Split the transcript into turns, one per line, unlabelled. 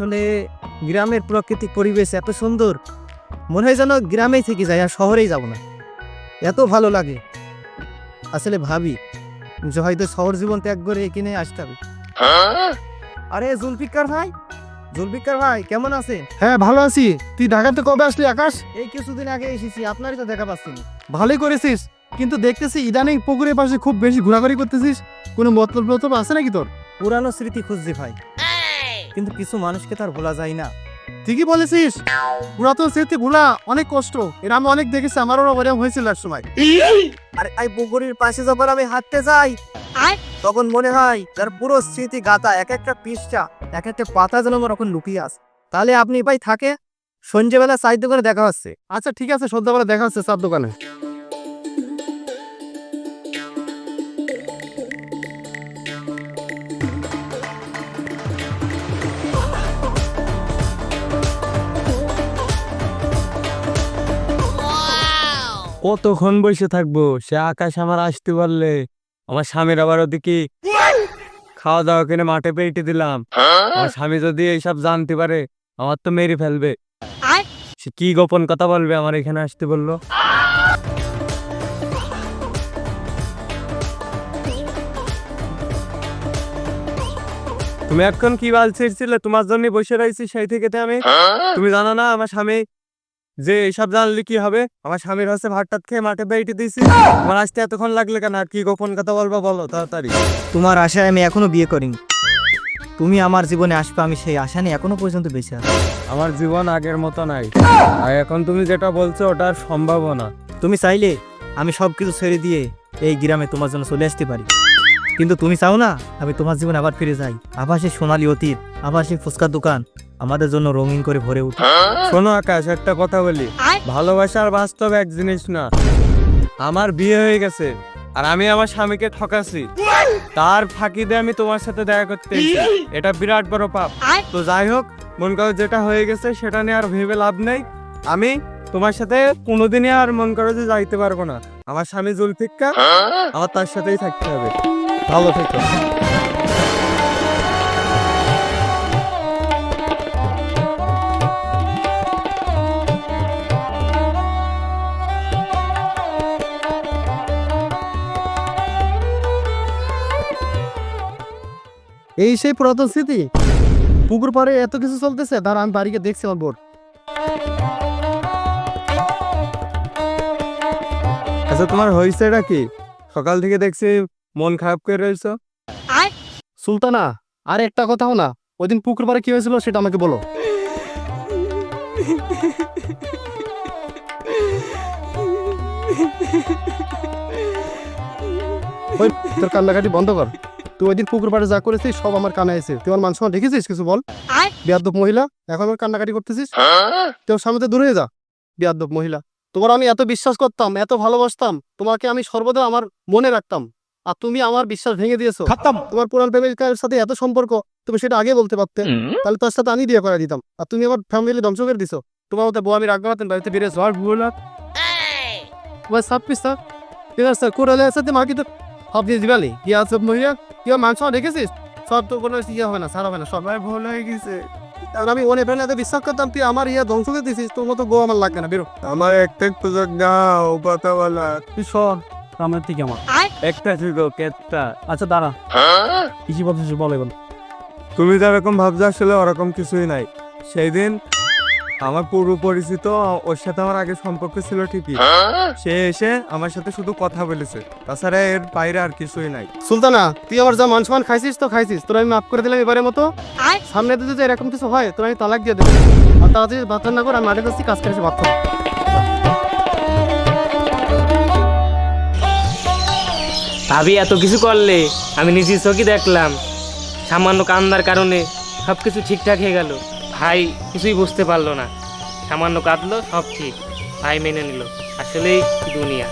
আসলে গ্রামের প্রাকৃতিক পরিবেশ এত সুন্দর, মনে হয় যেন গ্রামেই থেকে যাই আর শহরেই যাব না, এত ভালো লাগে। আসলে ভাবি যে হয়তো শহর জীবন ত্যাগ করে এখানে আসতে হবে। আরে জুলফিকার ভাই, জুলফিকার ভাই কেমন আছেন?
হ্যাঁ ভালো আছি। তুই ঢাকাতে কবে আসলি আকাশ?
এই কিছুদিন আগে এসেছি, আপনারই তো দেখা পাচ্ছি না।
ভালোই করেছিস, কিন্তু দেখতেছি ইদানিং পুকুরের পাশে খুব বেশি ঘোরাঘুরি করতেছিস। কোনো মতলব আছে নাকি তোর?
পুরানো স্মৃতি খুঁজছি ভাই, কিন্তু কিছু মানুষকে তার ভোলা যায় না।
ঠিকই বলেছিস, পুরাতন স্মৃতি ভোলা অনেক কষ্ট। এর আমি অনেক দেখেছি, আমারও এরকম হয়েছিল এক সময়।
আরে এই পুকুরের পাশে যখন আমি হাঁটতে যাই তখন মনে হয় তার পুরো স্মৃতি গাথা, এক একটা পৃষ্ঠা, এক একটা পাতা যেন আমার এখন লুকিয়ে আছে। তাহলে আপনি ভাই থাকে সন্ধ্যেবেলা চায়ের দোকানে দেখা হচ্ছে।
আচ্ছা ঠিক আছে, সন্ধ্যাবেলা দেখা হচ্ছে চার দোকানে।
কতক্ষণ বসে থাকবো? সে আকাশ আমার আসতে পারলে, আমার স্বামীর আবার ওদিকে খাওয়া দাওয়া কিনে মাঠে পেটে দিলাম। আমার স্বামী যদি এইসব জানতে পারে আমার তো মেরে ফেলবে। সে কি গোপন কথা বলবে আমার এখানে আসতে বললো? তুমি এখন কি বাল ছিড়ছিলে? তোমার জন্য বসে রয়েছি সেই থেকে আমি। তুমি জানো না আমার স্বামী যে এইসব জানলে কি হবে? আমার স্বামীর হচ্ছে ভাতটাত খেয়ে মাঠে বেরিয়ে দিয়েছি। আমার আসতে এতক্ষণ লাগলে কেন? আর কি গোপন কথা বলবো বলো তাড়াতাড়ি।
তোমার আশায় আমি এখনো বিয়ে করিনি, তুমি আমার জীবনে আসবে আমি সেই আশা নিয়ে এখনো পর্যন্ত বেঁচে আছি।
আমার জীবন আগের মতো নাই, আর এখন তুমি যেটা বলছো ওটা আর সম্ভব না।
তুমি চাইলে আমি সব কিছু ছেড়ে দিয়ে এই গ্রামে তোমার জন্য চলে আসতে পারি, কিন্তু তুমি চাও না আমি তোমার জীবনে আবার ফিরে যাই, আবার সেই সোনালী অতীত, আবার সেই ফুচকার দোকান আমাদের জন্য রঙিন করে ভরে উঠে।
শোনো আকাশ, একটা কথা বলি, ভালোবাসার বাস্তব এক জিনিস না। আমার বিয়ে হয়ে গেছে আর আমি আমার স্বামীকে ঠকাচ্ছি, তার ফাঁকি দিয়ে আমি তোমার সাথে দেখা করতে এসেছি। এটা বিরাট বড় পাপ। তো যাই হোক, মন করো যেটা হয়ে গেছে সেটা নিয়ে আর ভেবে লাভ নেই। আমি তোমার সাথে কোনোদিনই আর মন করো যে যাইতে পারবো না। আমার স্বামী জুলফিকার, আমার তার সাথেই থাকতে হবে। ভালো থেকো।
এই সেই পুরাতন স্মৃতি, পুকুর পাড়ে এত কিছু চলতেছে। দাঁড়া আমি বাড়িকে দেখছি আমার বোর।
আচ্ছা তোমার হয়েছে এটা কি? সকাল থেকে দেখছি মন খারাপ করে রয়েছো।
সুলতানা, আর একটা কথাও না, ওই দিন পুকুর পাড়ে কি হয়েছিল সেটা আমাকে বলো। ওই তোর কান্নাকাটি বন্ধ কর। তুই ওই দিন পুকুর পাড়ে যা করেছিস সব আমার কানে এসে। তুই আমার মান সম্মান রেখেছিস কিছু? বল। বেয়াদব মহিলা, এখন আমার কান্নাকাটি করতেছিস? তোর সামনে থেকে দূরে যা, বেয়াদব মহিলা। তোমার আমি এত বিশ্বাস করতাম, এত ভালোবাসতাম, তোমাকে আমি সর্বদা আমার মনে রাখতাম, আর তুমি আমার বিশ্বাস ভেঙে দিয়েছো। তোমার পুরান প্রেমিকার সাথে এত সম্পর্ক, তুমি সেটা আগে বলতে পারতে, তাহলে তার সাথে আমি বিয়ে করে দিতাম। আর তুমি আমার ফ্যামিলি ধ্বংস করে দিছো। তোমার মতো বউ আমি রাখবো না, তুমি বাড়িতে বেরিয়ে ঝড় ভুল না। তোমার সব পিস ঠিক আছে কোরালের সাথে মাকে তো ভাবছিস দিবালি কি আছে মহিলা, কি মাংস রেখেছিস? সব তো কোনো ইয়ে হবে না, সার হবে না, সবাই ভুল হয়ে গেছে। কারণ আমি অনেক ফ্রেন্ড এত বিশ্বাস করতাম, তুই আমার ইয়ে ধ্বংস করে দিছিস। তোর মতো বউ আমার লাগবে না, বেরো।
আমার একটা সুযোগ দাও কথা বলার।
তুই সর আমার থেকে আমার
একটা সুযোগ, একটা।
আচ্ছা দাঁড়া, কিছু বলছিস বলে বল।
তুমি যেরকম ভাবছো আসলে ওরকম কিছুই নাই। সেই দিন আমার পূর্ব পরিচিত, ওর সাথে আমার আগে সম্পর্ক ছিল ঠিকই, সে এসে আমার সাথে শুধু কথা বলেছে, তাছাড়া এর বাইরে আর কিছুই নাই।
সুলতানা, তুই আমার যা মান সম্মান খাইছিস তো খাইছিস, তোর আমি মাফ করে দিলাম এবারের মতো। সামনে যদি এরকম কিছু হয় তোর আমি তালাক দিয়ে দেবো। আর তাড়াতাড়ি বাদ না করে আমি মাঠে যাচ্ছি, কাজ করে এসে ভাত খাবো।
ভাবি এত কিছু করলে, আমি নিজের চোখে দেখলাম সামান্য কান্নার কারণে সবকিছু ঠিকঠাক হয়ে গেল। ভাই কিছুই বুঝতে পারলো না, সামান্য কাঁদলো, সব ঠিক। ভাই মেনে নিল। আসলেই দুনিয়া।